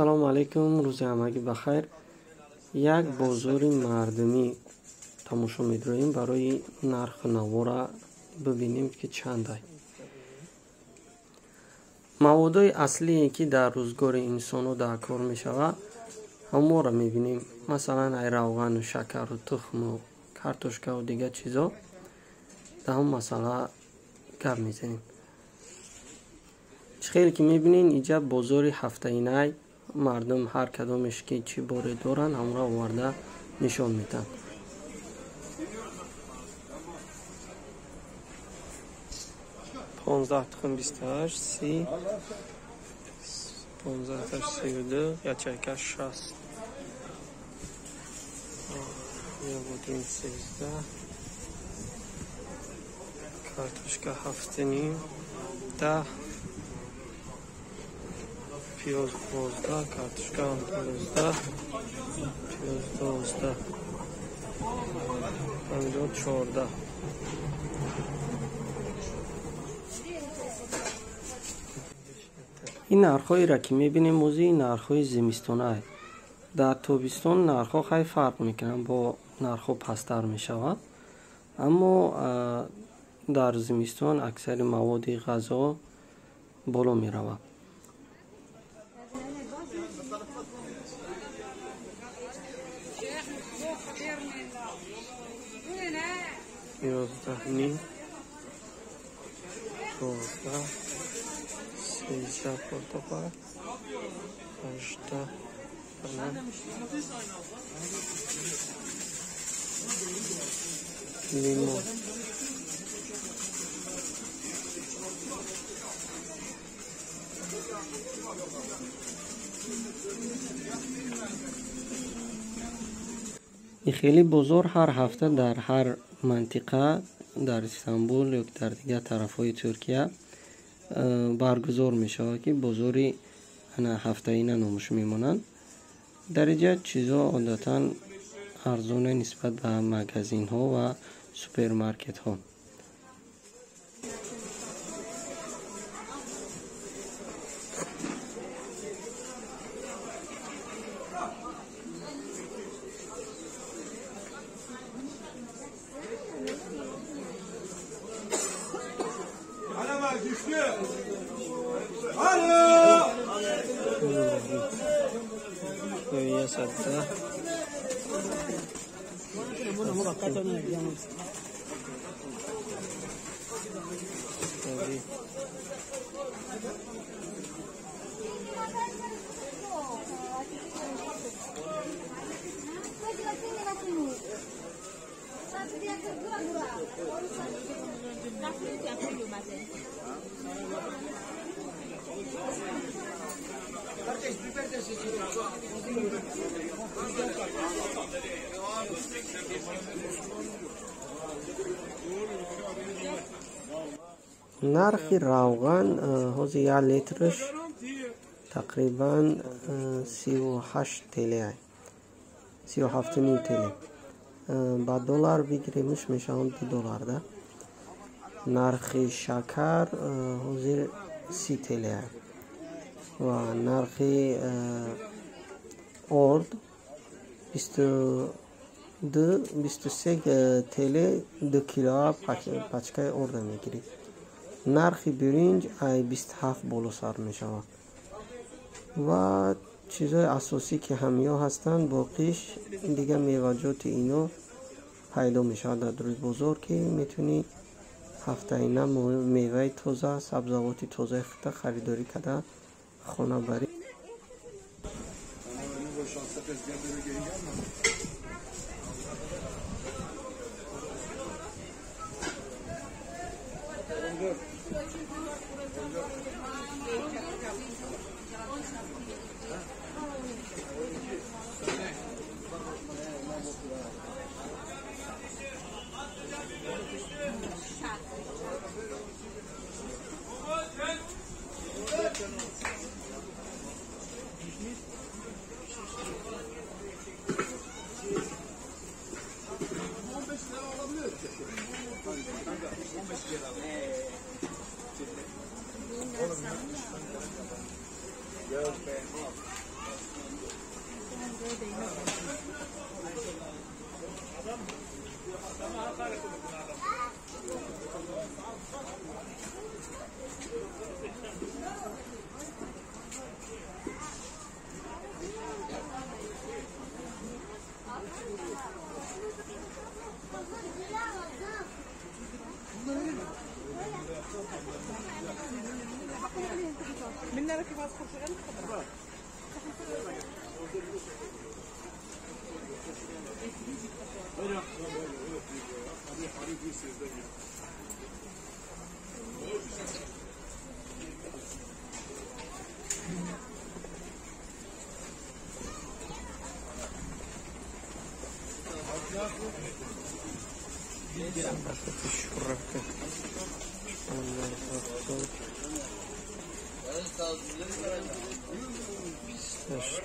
салому алайкум, рӯзи ҳамагӣ бахайр. Як бозори мардумӣ тамошо медроем барои нарху навора бибинем ки чандай. маводои аслие ки дар рӯзгори инсоно дар кор мешавад ҳамонро мебинем. Масалан равғану шакару тухму картошкаву дигар чизо. дар ҳамон масъала гап мезанем. чхел ки мебинем инҷа бозори ҳафтаинай мардум ҳар кадомеш ки чӣ боре доранд ҳамонро оварда нишон медиҳанд. тухм 28 30 15 32 ячейка 60 ягодин 13 картошка 7,5 10 пиёз 12 картошка 12 пиёз 12 помидор 14. این نرخ‌هایی را که می‌بینیم موزی نرخ‌های زمستانه است. در تابستان نرخ‌ها خیلی فرق می‌کنند، با نرخ‌ها پستر می‌شود. اما در زمستان اکثر مواد غذا بالا می‌رود. Seyşa portakal, 8 banan, limon. این خیلی بزرگ هر هفته در هر منطقه در استانبول یا در دیگر طرف‌های ترکیه برگزار می شود که بازاری هفته‌ای نامش میمونند. در اینجا چیزا عادتا ارزان نسبت به مغازین ها و سوپرمارکت ها. نرخ روغن حوض 1 لیترش تقریبا 38 تله 37 تله. با دلار بگیریمش میشه $2 ده. نرخ شکر حوض 30 تله و نرخ آرد 23 تله 2 کیلو پچکای آرد میگیرید. نرخ برنج 27 بالا سر می شود و چیزهای اساسی که همیا هستند باقیش دیگه میوجات اینو پیدا می شود در روی بازار که میتونی هفته اینا میوه تازه سبزیجات تازه خریداری کرده خانه بری. منا راكي فاز برتغال الخضراء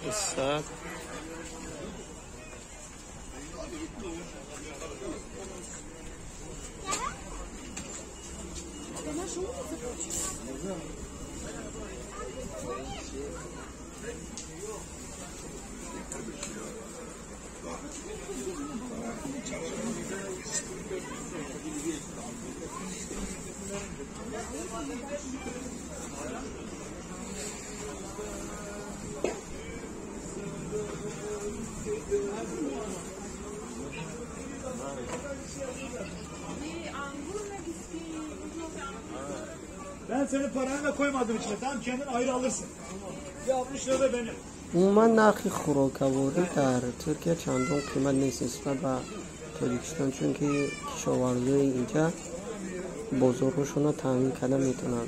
الساعة Ben senin paranı da koymadım içine. Tamam, kendin ayrı alırsın. Bir 60 lira da benim. عموما نرخ خوراکواری در ترکیه چندان قیمت نیست نسبت به تاجیکستان، چون که کشاورزای اینجا بازارشون رو تامین کردن میتونن،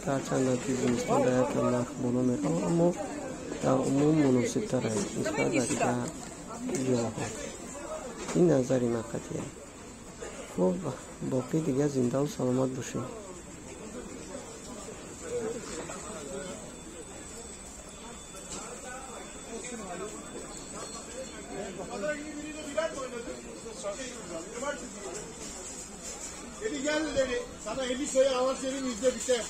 گرچند در زمستان در یکم نرخ بالا میره اما در عموم مناسب تره نسبت به دیگر جاها. این نظری من قطعیه. خب باقی دیگه زنده و سلامت باشیم. Dedi gel dedi. Sana 50 sayı avans verin, %1'e.